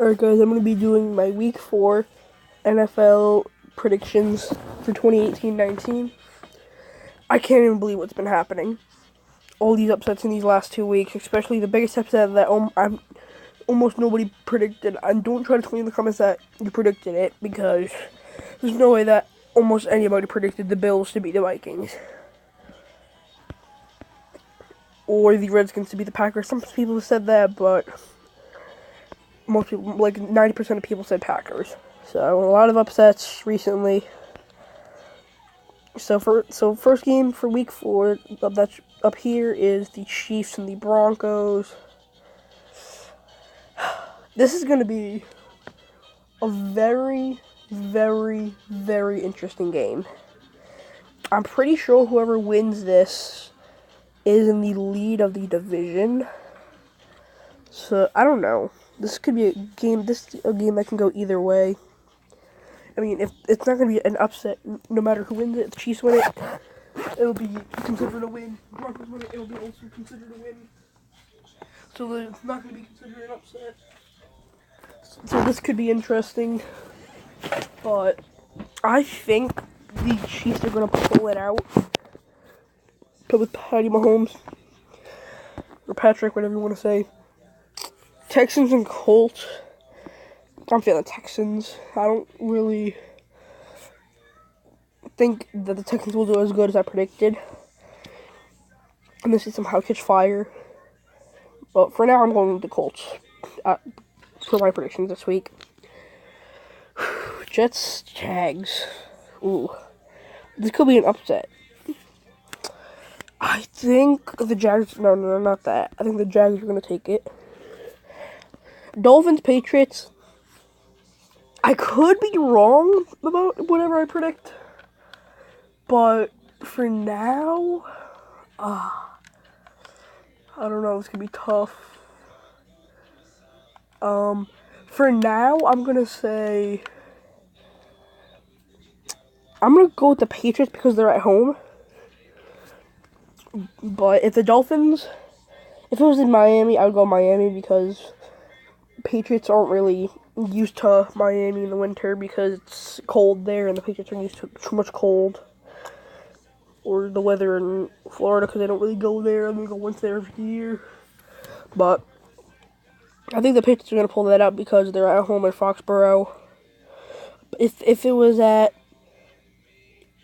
Alright guys, I'm going to be doing my Week 4 NFL predictions for 2018-19. I can't even believe what's been happening. All these upsets in these last 2 weeks, especially the biggest upset that almost nobody predicted. And don't try to tell me in the comments that you predicted it, because there's no way that almost anybody predicted the Bills to beat the Vikings. Or the Redskins to beat the Packers. Some people said that, but most people, like 90% of people said Packers. So a lot of upsets recently. So first game for Week 4 that's up here is the Chiefs and the Broncos. This is going to be a very, very, very interesting game. I'm pretty sure whoever wins this is in the lead of the division. So I don't know. This could be a game that can go either way. I mean, if it's not going to be an upset, no matter who wins it, if the Chiefs win it, it'll be considered a win. If the Broncos win it, it'll be also considered a win. So it's not going to be considered an upset. So this could be interesting. But I think the Chiefs are going to pull it out. But with Patty Mahomes, or Patrick, whatever you want to say. Texans and Colts. I'm feeling Texans. I don't really think that the Texans will do as good as I predicted, unless they somehow catch fire. But for now, I'm going with the Colts for my predictions this week. Jets, Jags. Ooh. This could be an upset. I think the Jags... No, not that. I think the Jags are going to take it. Dolphins, Patriots. I could be wrong about whatever I predict. But for now... I don't know. This could be tough. For now, I'm going to say... I'm going to go with the Patriots because they're at home. But if the Dolphins... If it was in Miami, I would go Miami because Patriots aren't really used to Miami in the winter because it's cold there and the Patriots are used to too much cold. Or the weather in Florida because they don't really go there. They go once there every year. But I think the Patriots are going to pull that out because they're at home in Foxborough. If it was at...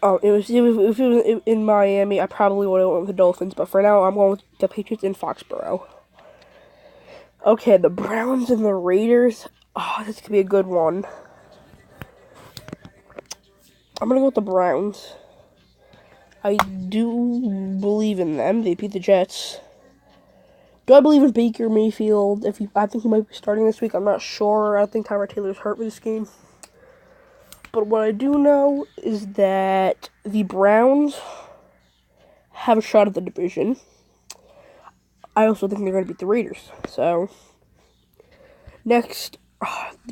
if it was in Miami, I probably would have went with the Dolphins. But for now, I'm going with the Patriots in Foxborough. Okay, the Browns and the Raiders. Oh, this could be a good one. I'm going to go with the Browns. I do believe in them. They beat the Jets. Do I believe in Baker Mayfield? I think he might be starting this week. I'm not sure. I think Tyrod Taylor's hurt for this game. But what I do know is that the Browns have a shot at the division. I also think they're going to beat the Raiders. So, next,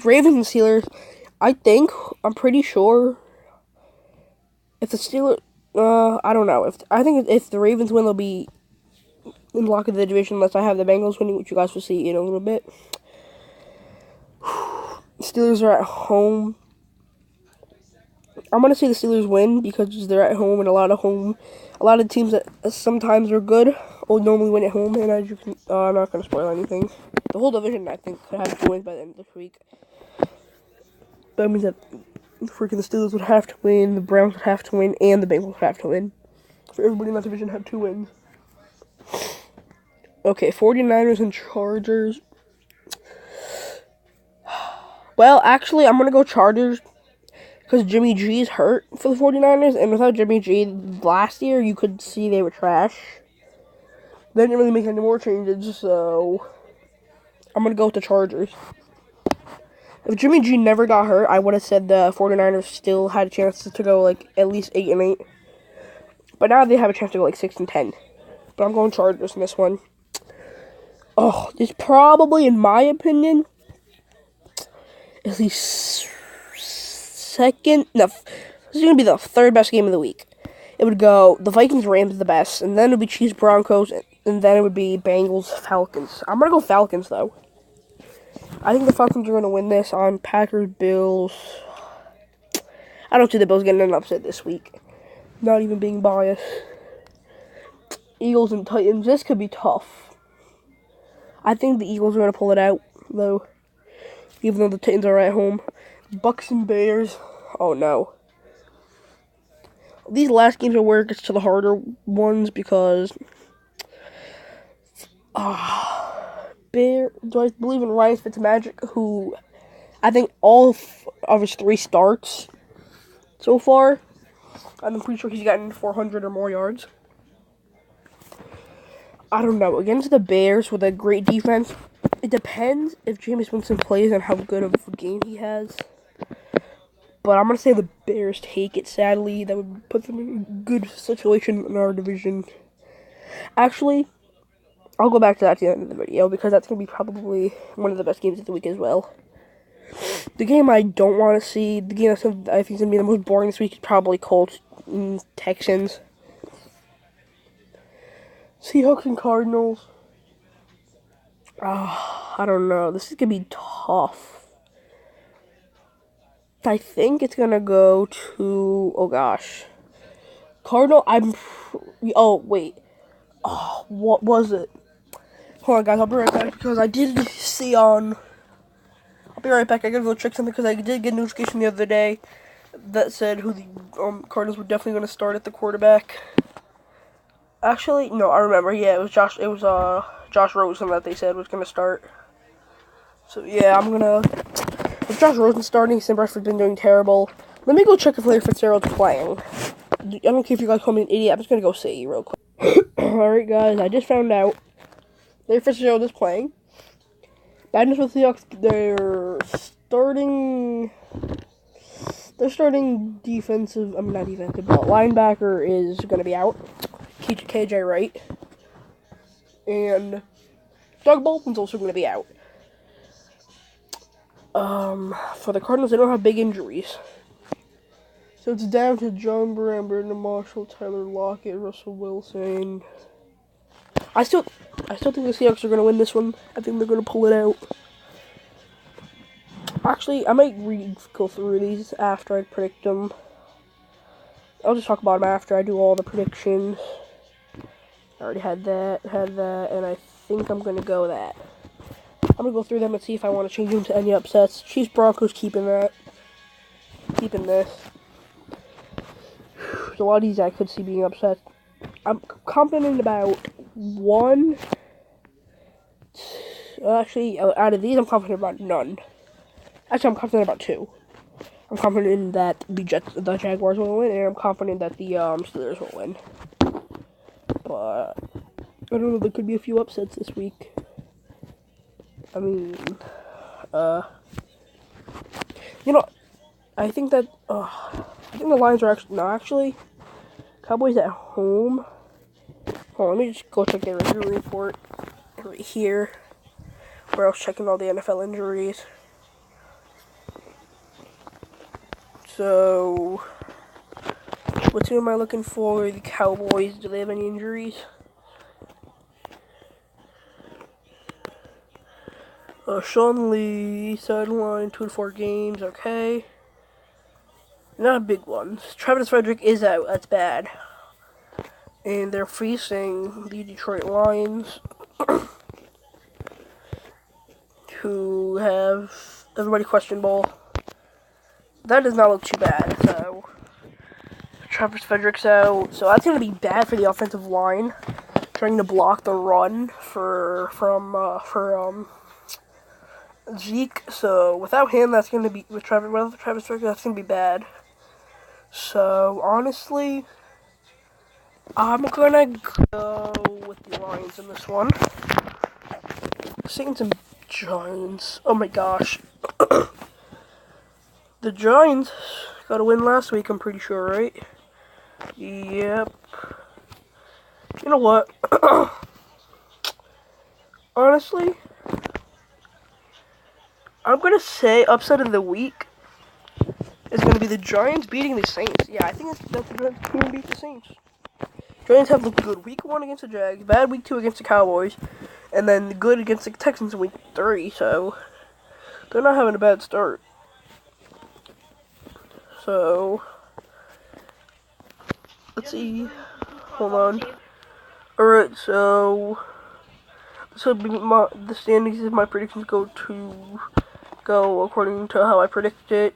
Ravens and Steelers. I'm pretty sure, if the Steelers, I don't know. I think if the Ravens win, they'll be in lock of the division, unless I have the Bengals winning, which you guys will see in a little bit. Steelers are at home. I'm going to say the Steelers win because they're at home, and a lot of teams that sometimes are good will normally win at home, and as you can, I'm not going to spoil anything. The whole division, I think, could have 2 wins by the end of this week. That means that freaking the Steelers would have to win, the Browns would have to win, and the Bengals would have to win. For everybody in that division to have 2 wins. Okay, 49ers and Chargers. Well, actually, I'm going to go Chargers because Jimmy G's hurt for the 49ers, and without Jimmy G last year, you could see they were trash. They didn't really make any more changes, so I'm going to go with the Chargers. If Jimmy G never got hurt, I would have said the 49ers still had a chance to go like at least 8-8. But now they have a chance to go like 6-10. But I'm going Chargers in this one. Oh, this probably, in my opinion, is the second... No, this is going to be the third best game of the week. It would go the Vikings-Rams the best, and then it would be Chiefs-Broncos, and then it would be Bengals-Falcons. I'm going to go Falcons, though. I think the Falcons are going to win this on Packers, Bills. I don't see the Bills getting an upset this week. Not even being biased. Eagles and Titans, this could be tough. I think the Eagles are going to pull it out, though. Even though the Titans are at home. Bucks and Bears. Oh, no. These last games are where it gets to the harder ones because... do I believe in Ryan Fitzmagic, who... I think all of his 3 starts so far, I'm pretty sure he's gotten 400 or more yards. I don't know. Against the Bears with a great defense, it depends if Jameis Winston plays and how good of a game he has. But I'm going to say the Bears take it, sadly. That would put them in a good situation in our division. Actually, I'll go back to that at the end of the video because that's going to be probably one of the best games of the week as well. The game I don't want to see, the game I think is going to be the most boring this week is probably Colts and Texans. Seahawks and Cardinals. I don't know. This is going to be tough. I think it's going to go to... Oh, gosh. Cardinal, oh, wait. Oh, what was it? Hold on, guys. I'll be right back because I did see on... I'll be right back. I gotta go check something because I did get a notification the other day that said who the Cardinals were definitely going to start at the quarterback. Actually, no, I remember. Yeah, it was Josh Rosen that they said was going to start. So, yeah, I'm going to... With Josh Rosen starting, Sam Bradford's been doing terrible. Let me go check if Larry Fitzgerald's playing. I don't care if you guys call me an idiot. I'm just going to go see real quick. Alright, guys, I just found out Larry Fitzgerald is playing. Bad news with the Seahawks, they're starting defensive, not defensive, but linebacker is going to be out. KJ Wright. And Doug Baldwin's also going to be out. For the Cardinals, they don't have big injuries. So it's down to John Brown, Brandon Marshall, Tyler Lockett, Russell Wilson. I still think the Seahawks are going to win this one. I think they're going to pull it out. Actually, I might go through these after I predict them. I'll just talk about them after I do all the predictions. I already had that, and I think I'm going to go that. I'm going to go through them and see if I want to change them to any upsets. Chiefs, Broncos, keeping that. Keeping this. There's a lot of these I could see being upset. I'm confident about one. Actually, out of these, I'm confident about none. Actually, I'm confident about 2. I'm confident that the Jaguars will win, and I'm confident that the Steelers will win. But I don't know. There could be a few upsets this week. I mean, you know, I think the Lions are actually, Cowboys at home. Hold on, let me just go check their injury report right here, where I was checking all the NFL injuries. So, what team am I looking for? The Cowboys. Do they have any injuries? Sean Lee, sideline, 2 to 4 games, okay. Not big ones. Travis Frederick is out, that's bad. And they're facing the Detroit Lions, who have everybody questionable. That does not look too bad, so Travis Frederick's out. So that's going to be bad for the offensive line, trying to block the run from Zeke. So without him, that's going to be without Travis Frederick, that's going to be bad. So honestly, I'm gonna go with the Lions in this one. Saints and Giants. Oh my gosh, the Giants got a win last week. I'm pretty sure, right? Yep. You know what? Honestly, I'm gonna say upset of the week is going to be the Giants beating the Saints. Yeah, I think that's going to beat the Saints. Giants have looked good week 1 against the Jags, bad week 2 against the Cowboys, and then good against the Texans in week 3. So they're not having a bad start. So, let's see. Hold on. Alright, so this will be the standings if my predictions go according to how I predict it.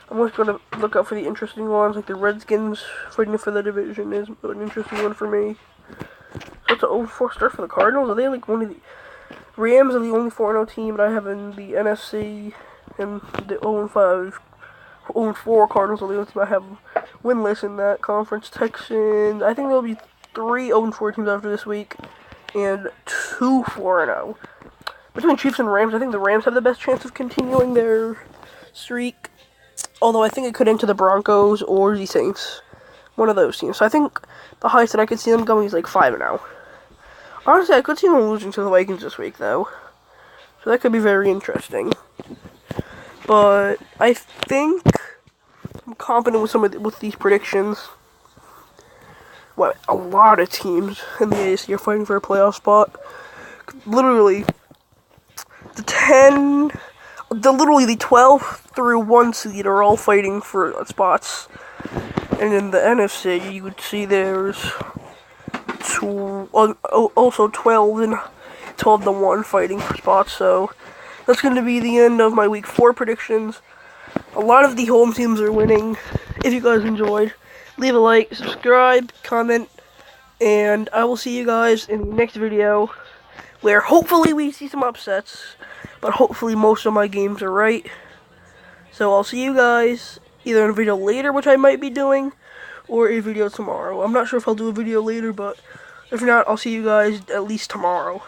I'm just going to look out for the interesting ones, like the Redskins fighting for the division is an interesting one for me. So it's an 0-4 start for the Cardinals. Are they like one of the Rams are the only 4-0 team that I have in the NFC, and the 0-5, 0-4 Cardinals are the only team I have winless in that conference. Texans, I think there'll be 3 0-4 teams after this week, and 2 4-0. Between Chiefs and Rams, I think the Rams have the best chance of continuing their streak. Although I think it could enter the Broncos or the Saints. One of those teams. So I think the highest that I could see them going is like 5-0. Honestly, I could see them losing to the Vikings this week, though. So that could be very interesting. But I think I'm confident with these predictions. What, a lot of teams in the AFC are fighting for a playoff spot. Literally, the 12 through 1 seed are all fighting for spots. And in the NFC, you would see there's also 12 and 12 to 1 fighting for spots. So that's going to be the end of my week 4 predictions. A lot of the home teams are winning. If you guys enjoyed, leave a like, subscribe, comment, and I will see you guys in the next video, where hopefully we see some upsets, but hopefully most of my games are right. So I'll see you guys either in a video later, which I might be doing, or a video tomorrow. I'm not sure if I'll do a video later, but if not, I'll see you guys at least tomorrow.